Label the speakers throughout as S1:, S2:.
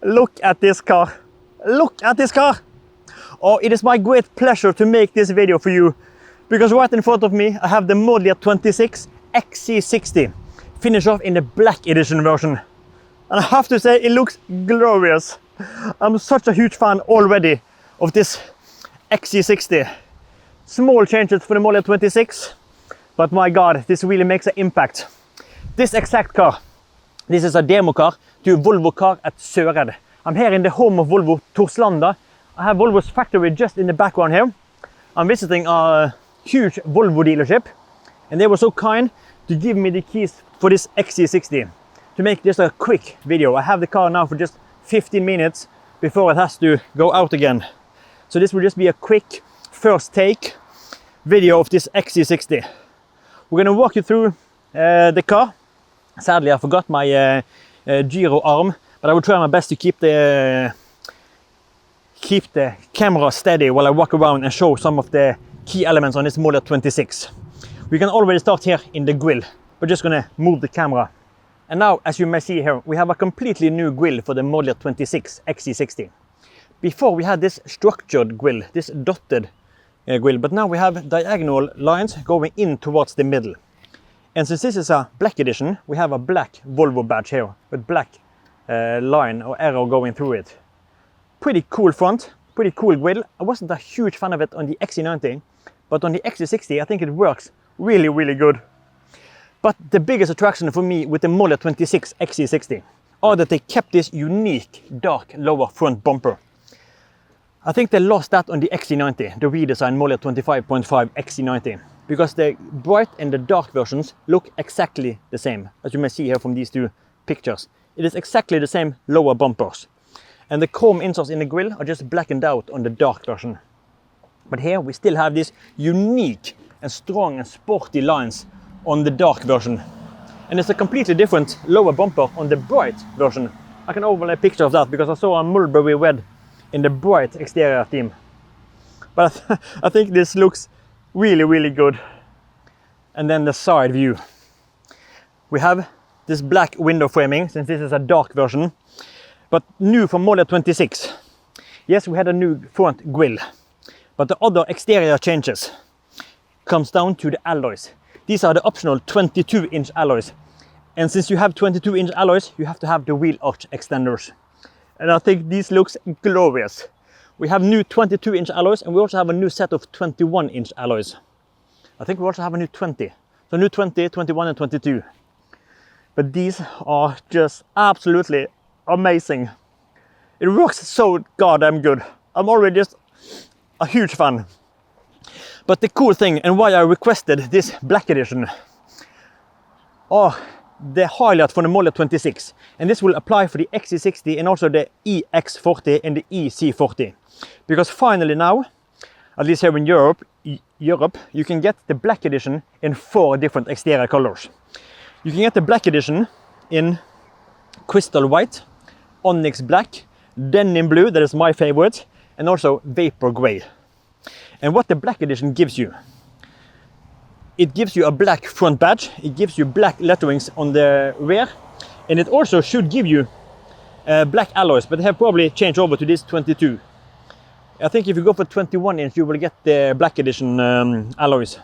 S1: Look at this car. Look at this car. Oh, it is my great pleasure to make this video for you, because right in front of me I have the Model 26 XC60 finished off in the black edition version. And I have to say, it looks glorious. I'm such a huge fan already of this XC60. Small changes for the Model 26, but my god, this really makes an impact. This exact car, this is a demo car to a Volvo car at Sörred. I'm here in the home of Volvo, Torslanda. I have Volvo's factory just in the background here. I'm visiting a huge Volvo dealership, and they were so kind to give me the keys for this XC60 to make just a quick video. I have the car now for just 15 minutes before it has to go out again. So this will just be a quick first take video of this XC60. We're going to walk you through the car. Sadly, I forgot my gyro arm, but I will try my best to keep the camera steady while I walk around and show some of the key elements on this Model 26. We can already start here in the grille. We're just going to move the camera. And now, as you may see here, we have a completely new grille for the Model 26 XC60. Before we had this structured grille, this dotted grille, but now we have diagonal lines going in towards the middle. And since this is a black edition, we have a black Volvo badge here with black line or arrow going through it. Pretty cool front, pretty cool grille. I wasn't a huge fan of it on the XC90, but on the XC60 I think it works really, really good. But the biggest attraction for me with the Model 26 XC60 are that they kept this unique dark lower front bumper. I think they lost that on the XC90, the redesigned Model 25.5 XC90, because the bright and the dark versions look exactly the same, as you may see here from these two pictures. It is exactly the same lower bumpers. And the chrome inserts in the grille are just blackened out on the dark version. But here we still have this unique and strong and sporty lines on the dark version. And it's a completely different lower bumper on the bright version. I can overlay a picture of that because I saw a mulberry red in the bright exterior theme. But I think this looks really, really good. And then the side view. We have this black window framing, since this is a dark version, but new for Model 26. Yes, we had a new front grille, but the other exterior changes comes down to the alloys. These are the optional 22-inch alloys. And since you have 22-inch alloys, you have to have the wheel arch extenders. And I think these looks glorious. We have new 22-inch alloys, and we also have a new set of 21-inch alloys. I think we also have a new 20. So new 20, 21 and 22. But these are just absolutely amazing. It works so goddamn good. I'm already just a huge fan. But the cool thing, and why I requested this black edition, are the highlight for the Model 26. And this will apply for the XC60 and also the EX40 and the EC40. Because finally now, at least here in Europe, you can get the black edition in 4 different exterior colors. You can get the black edition in crystal white, onyx black, denim blue, that is my favorite, and also vapor gray. And what the black edition gives you, it gives you a black front badge, it gives you black letterings on the rear, and it also should give you black alloys, but they have probably changed over to this 22. I think if you go for 21 inch, you will get the black edition alloys.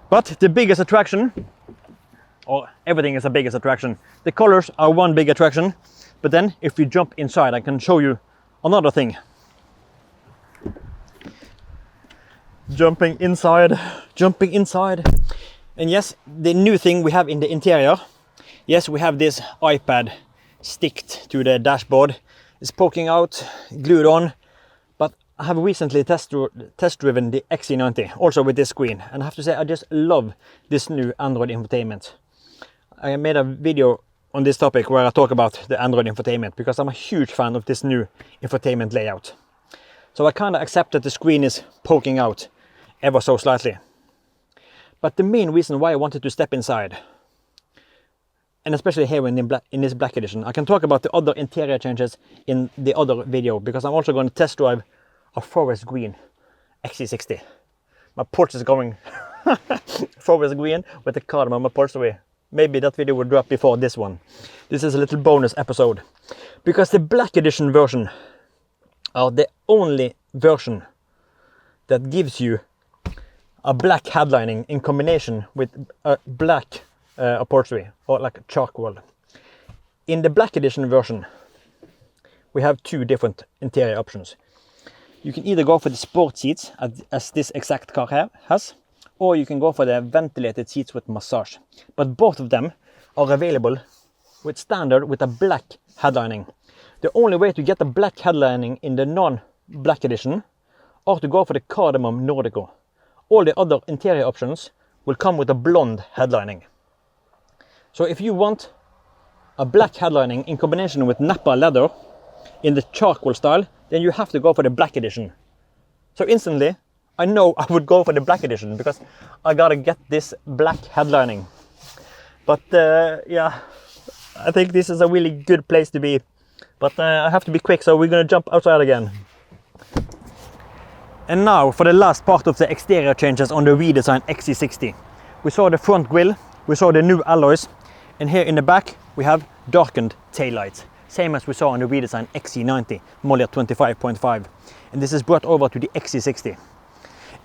S1: But the biggest attraction, or everything is the biggest attraction, the colors are one big attraction, but then if you jump inside, I can show you another thing. Jumping inside. And yes, the new thing we have in the interior, yes, we have this iPad sticked to the dashboard. It's poking out, glued on, but I have recently test driven the XC90, also with this screen, and I have to say I just love this new Android infotainment. I made a video on this topic where I talk about the Android infotainment, because I'm a huge fan of this new infotainment layout. So I kind of accept that the screen is poking out ever so slightly. But the main reason why I wanted to step inside, and especially here in this black edition, I can talk about the other interior changes in the other video, because I'm also going to test drive a forest green XC60. My Porsche is going forest green with the cardamom upholstery. Maybe that video will drop before this one. This is a little bonus episode. Because the black edition version are the only version that gives you a black headlining in combination with a black upholstery, or like charcoal. In the black edition version, we have two different interior options. You can either go for the sport seats, as this exact car here has, or you can go for the ventilated seats with massage. But both of them are available with standard with a black headlining. The only way to get the black headlining in the non-black edition are to go for the Cardamom Nordico. All the other interior options will come with a blonde headlining. So if you want a black headlining in combination with Nappa leather in the charcoal style, then you have to go for the black edition. So instantly, I know I would go for the black edition because I gotta get this black headlining. But yeah, I think this is a really good place to be. But I have to be quick, so we're gonna jump outside again. And now for the last part of the exterior changes on the redesigned XC60. We saw the front grille, we saw the new alloys, and here in the back we have darkened taillights. Same as we saw on the redesigned XC90, model 25.5. And this is brought over to the XC60.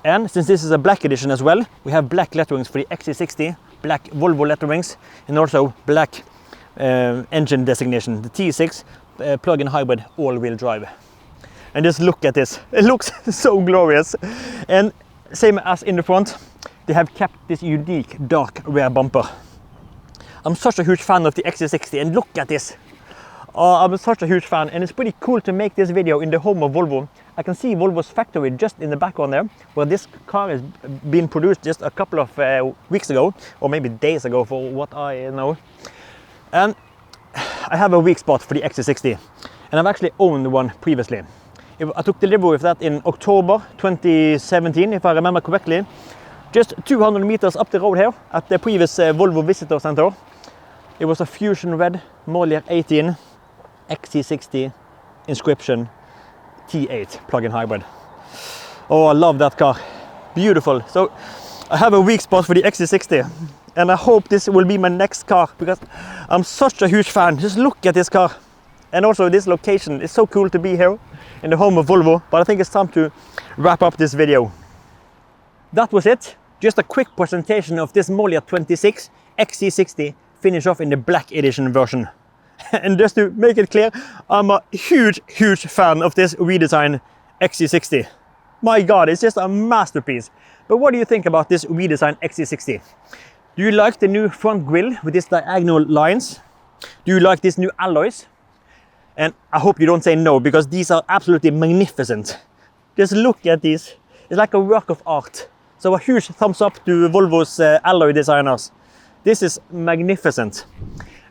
S1: And since this is a black edition as well, we have black letterings for the XC60, black Volvo letterings, and also black engine designation, the T6 plug-in hybrid all-wheel drive. And just look at this, it looks so glorious. And same as in the front, they have kept this unique dark rear bumper. I'm such a huge fan of the XC60, and look at this. I'm such a huge fan, and it's pretty cool to make this video in the home of Volvo. I can see Volvo's factory just in the background there, where this car is being produced just a couple of weeks ago, or maybe days ago for what I know. And I have a weak spot for the XC60, and I've actually owned one previously. I took delivery of that in October 2017, if I remember correctly. Just 200 meters up the road here at the previous Volvo Visitor Center. It was a Fusion Red, model year 18, XC60, inscription, T8 plug-in hybrid. Oh, I love that car. Beautiful. So I have a weak spot for the XC60, and I hope this will be my next car because I'm such a huge fan. Just look at this car. And also this location. It's so cool to be here in the home of Volvo, but I think it's time to wrap up this video. That was it. Just a quick presentation of this model year 26 XC60, finish off in the black edition version. And just to make it clear, I'm a huge fan of this redesigned XC60. My God, it's just a masterpiece. But what do you think about this redesigned XC60? Do you like the new front grille with these diagonal lines? Do you like these new alloys? And I hope you don't say no, because these are absolutely magnificent. Just look at these. It's like a work of art. So a huge thumbs up to Volvo's alloy designers. This is magnificent.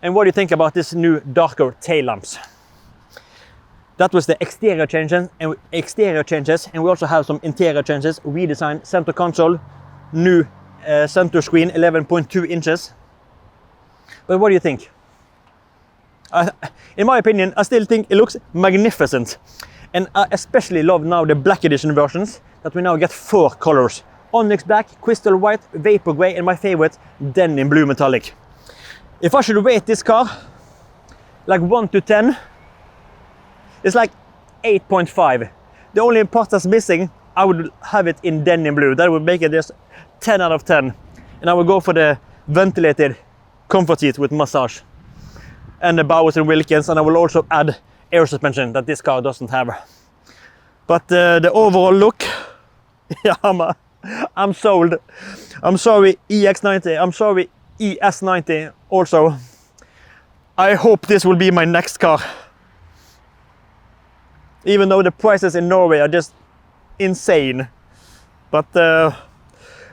S1: And what do you think about this new darker tail lamps? That was the exterior changes, and we also have some interior changes. Redesigned center console, new center screen, 11.2 inches. But what do you think? In my opinion, I still think it looks magnificent. And I especially love now the black edition versions, that we now get 4 colors. Onyx black, crystal white, vapor gray, and my favorite, denim blue metallic. If I should rate this car, like 1 to 10, it's like 8.5. The only part that's missing, I would have it in denim blue. That would make it just 10 out of 10. And I would go for the ventilated comfort seat with massage. And the Bowers & Wilkins, and I will also add air suspension that this car doesn't have. But the overall look, yeah, I'm sold. I'm sorry EX90, I'm sorry ES90 also. I hope this will be my next car. Even though the prices in Norway are just insane. But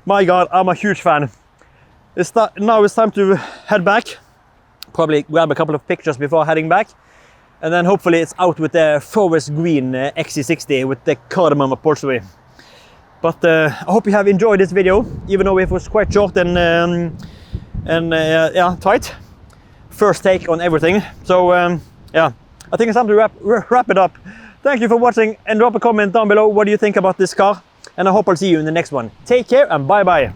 S1: my God, I'm a huge fan. Now it's time to head back. Probably grab a couple of pictures before heading back. And then hopefully it's out with the forest green XC60 with the cardamom upholstery. But I hope you have enjoyed this video, even though it was quite short and yeah, tight. First take on everything. So yeah, I think it's time to wrap it up. Thank you for watching, and drop a comment down below. What do you think about this car? And I hope I'll see you in the next one. Take care and bye bye.